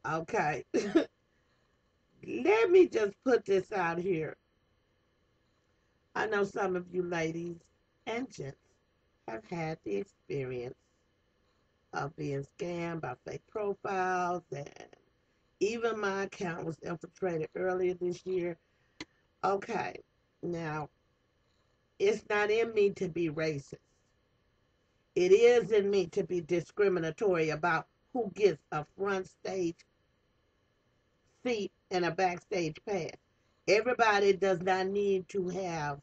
Okay. Let me just put this out here. I know some of you ladies and gents have had the experience of being scammed by fake profiles, and even my account was infiltrated earlier this year. Okay, now it's not in me to be racist. It is in me to be discriminatory about who gets a front stage seat and a backstage pass. Everybody does not need to have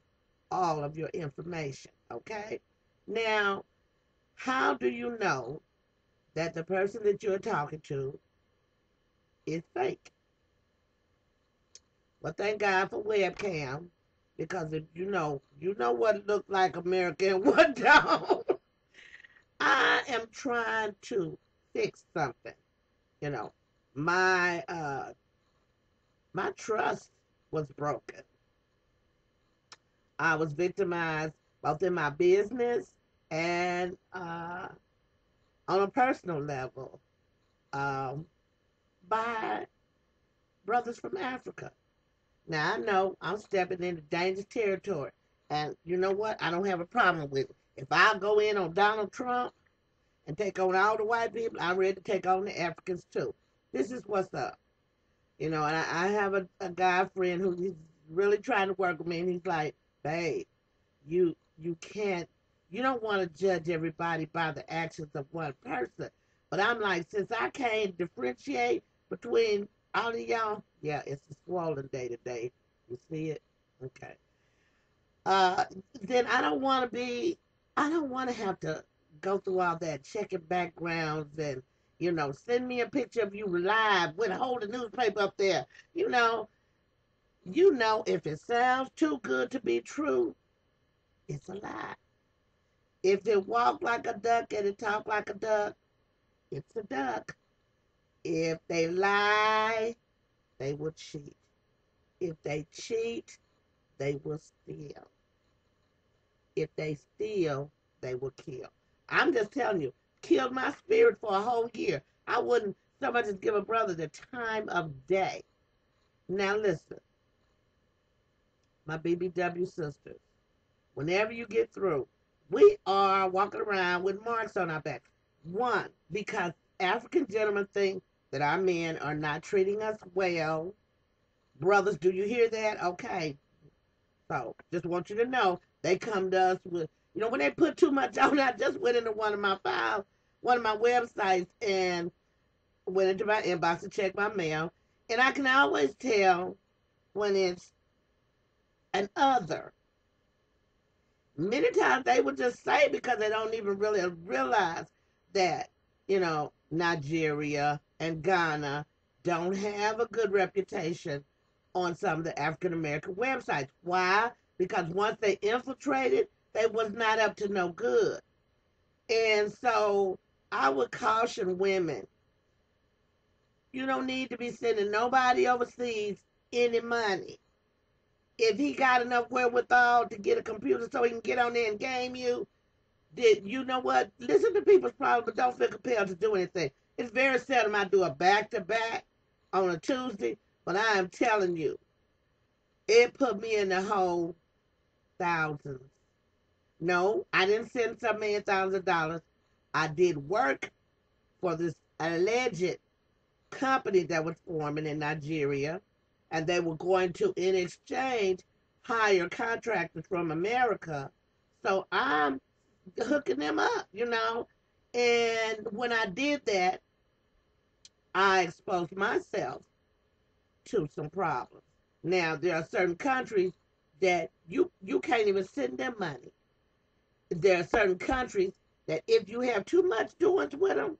all of your information, okay? Now, how do you know that the person that you're talking to is fake? Well, thank God for webcam, because if you know what looked like America and what don't. I am trying to fix something. You know, my my trust was broken. I was victimized both in my business and on a personal level um, by brothers from Africa. Now I know I'm stepping into dangerous territory, and you know what? I don't have a problem with it. If I go in on Donald Trump and take on all the white people, I'm ready to take on the Africans too. This is what's up. And I have a guy friend who's really trying to work with me, and he's like, babe, you can't, you don't want to judge everybody by the actions of one person. But I'm like, since I can't differentiate between all of y'all, yeah, it's a swollen day today. You see it? Okay. Uh, then I don't want to have to go through all that checking backgrounds and, send me a picture of you live with holding newspaper up there. You know, if it sounds too good to be true, it's a lie. If it walk like a duck and it talk like a duck, it's a duck. If they lie, they will cheat. If they cheat, they will steal. If they steal, they will kill. I'm just telling you, killed my spirit for a whole year. I wouldn't so much as give a brother the time of day. Now listen, my BBW sisters, whenever you get through, we are walking around with marks on our back. One, because African gentlemen think that our men are not treating us well. Brothers, do you hear that? Okay. So just want you to know they come to us with, when they put too much on, I just went into one of my files, one of my websites, and went into my inbox to check my mail. And I can always tell when it's an other. Many times they would just say, because they don't even really realize that, Nigeria and Ghana don't have a good reputation on some of the African American websites. Why? Because once they infiltrated, they was not up to no good. And so I would caution women, you don't need to be sending nobody overseas any money. If he got enough wherewithal to get a computer so he can get on there and game you, did you know what? Listen to people's problems, but don't feel compelled to do anything. It's very seldom I do a back to back on a Tuesday, but I am telling you, it put me in the hole thousands. No, I didn't send some man thousands of dollars. I did work for this alleged company that was forming in Nigeria, and they were going to, in exchange, hire contractors from America. So I'm hooking them up. And when I did that, I exposed myself to some problems. Now there are certain countries that you can't even send them money. There are certain countries that if you have too much doings with them,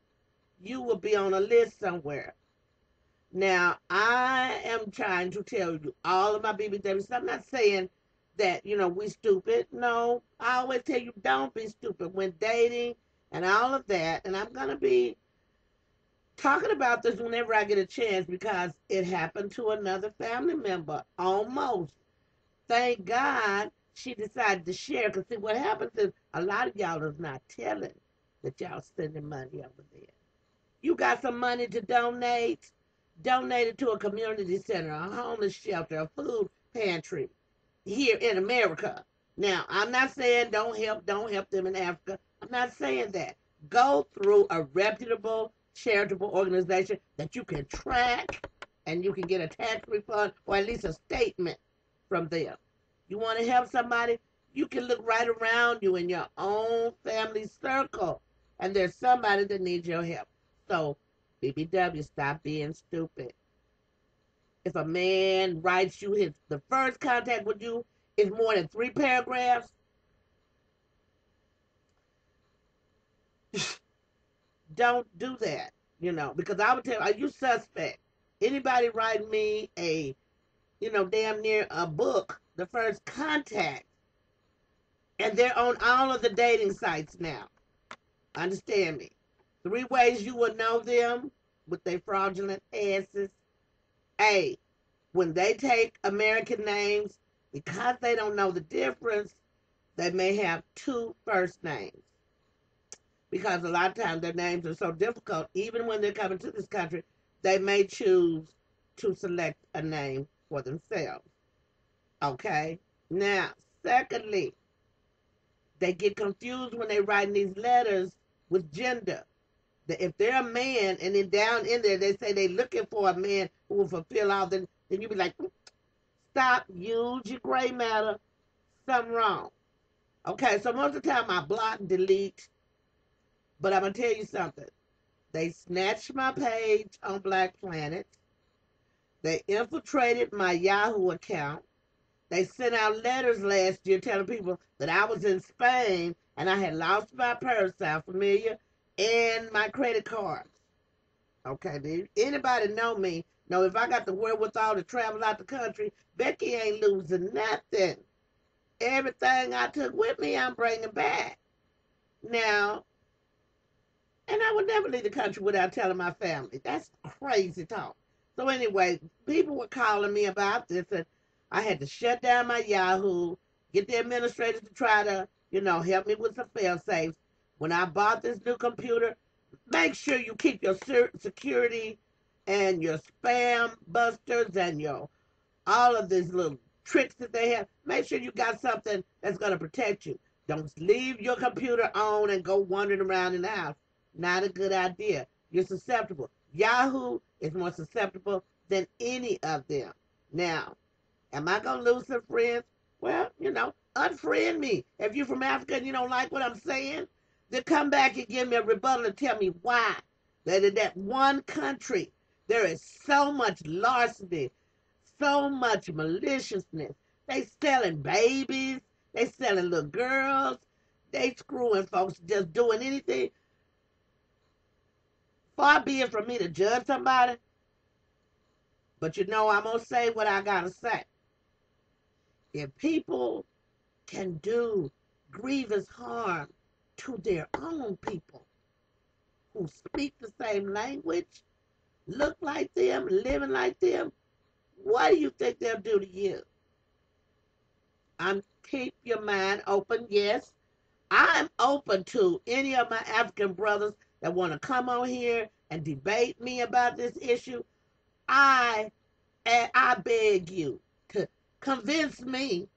you will be on a list somewhere. Now, I am trying to tell you all of my BBWs. I'm not saying that, we stupid. No, I always tell you don't be stupid when dating and all of that. And I'm going to be talking about this whenever I get a chance because it happened to another family member almost. Thank God she decided to share because see what happens is a lot of y'all is not telling that y'all sending money over there. You got some money to donate. donated to a community center, a homeless shelter, a food pantry here in America. Now, I'm not saying don't help them in Africa. I'm not saying that. Go through a reputable charitable organization that you can track and you can get a tax refund or at least a statement from them. You want to help somebody, you can look right around you in your own family circle and there's somebody that needs your help. So, BBW, stop being stupid. If a man writes you the first contact with you is more than 3 paragraphs, don't do that. Because I would tell you, are you suspect? Anybody write me damn near a book, the first contact, and they're on all of the dating sites now. Understand me. 3 ways you will know them with their fraudulent asses. A, when they take American names, because they don't know the difference, they may have 2 first names. Because a lot of times their names are so difficult, even when they're coming to this country, they may choose to select a name for themselves. Okay? Now, secondly, they get confused when they write these letters with gender. If they're a man and then down in there they say they're looking for a man who will fulfill all, then you be like, stop, use your gray matter, something wrong. Okay, so most of the time I block, delete, but I'm going to tell you something. They snatched my page on Black Planet. They infiltrated my Yahoo account. They sent out letters last year telling people that I was in Spain and I had lost my purse, sound familiar, and my credit cards. Okay, did anybody know me? Know if I got the wherewithal to travel out the country, Becky ain't losing nothing. Everything I took with me, I'm bringing back. Now, and I would never leave the country without telling my family. That's crazy talk. So anyway, people were calling me about this, and I had to shut down my Yahoo, get the administrators to try to, help me with some fail safes. When I bought this new computer, make sure you keep your security and your spam busters and your all of these little tricks that they have. Make sure you got something that's going to protect you. Don't leave your computer on and go wandering around in the house. Not a good idea. You're susceptible. Yahoo is more susceptible than any of them. Now, am I going to lose some friends? Well, unfriend me. If you're from Africa and you don't like what I'm saying, then come back and give me a rebuttal and tell me why. That in that one country, there is so much larceny, so much maliciousness. They selling babies. They selling little girls. They screwing folks just doing anything. Far be it from me to judge somebody, but I'm going to say what I got to say. If people can do grievous harm to their own people who speak the same language, look like them, living like them, what do you think they'll do to you? Keep your mind open. Yes, I'm open to any of my African brothers that want to come on here and debate me about this issue. I beg you to convince me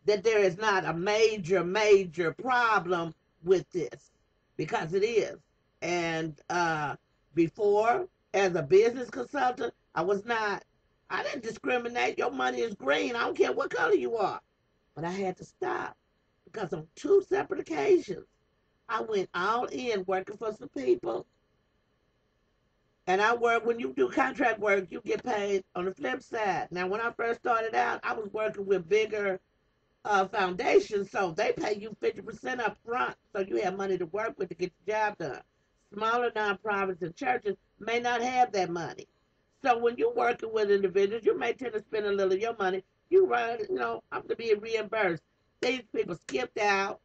that there is not a major, major problem with this, because it is. And before, as a business consultant, I didn't discriminate. Your money is green. I don't care what color you are. But I had to stop because on 2 separate occasions, I went all in working for some people. And when you do contract work, you get paid on the flip side. Now, when I first started out, I was working with bigger foundations, so they pay you 50% up front, so you have money to work with to get the job done. Smaller nonprofits and churches may not have that money. So when you're working with individuals, you may tend to spend a little of your money. I'm to be reimbursed. These people skipped out,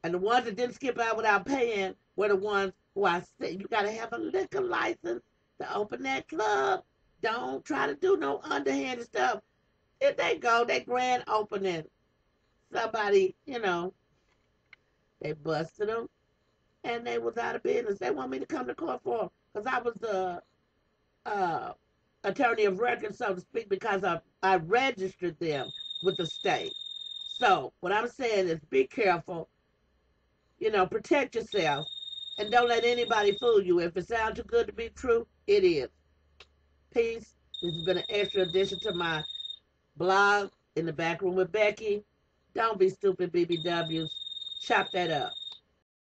and the ones that didn't skip out without paying were the ones who I said, you got to have a liquor license to open that club. Don't try to do no underhanded stuff. If they go, they grand opening. Somebody, they busted them and they was out of business. They want me to come to court for them because I was the uh, attorney of record, so to speak, because I registered them with the state. So what I'm saying is be careful, protect yourself, and don't let anybody fool you. If it sounds too good to be true, it is. Peace. This has been an extra addition to my blog in the back room with Becky. Don't be stupid, BBWs. Chop that up.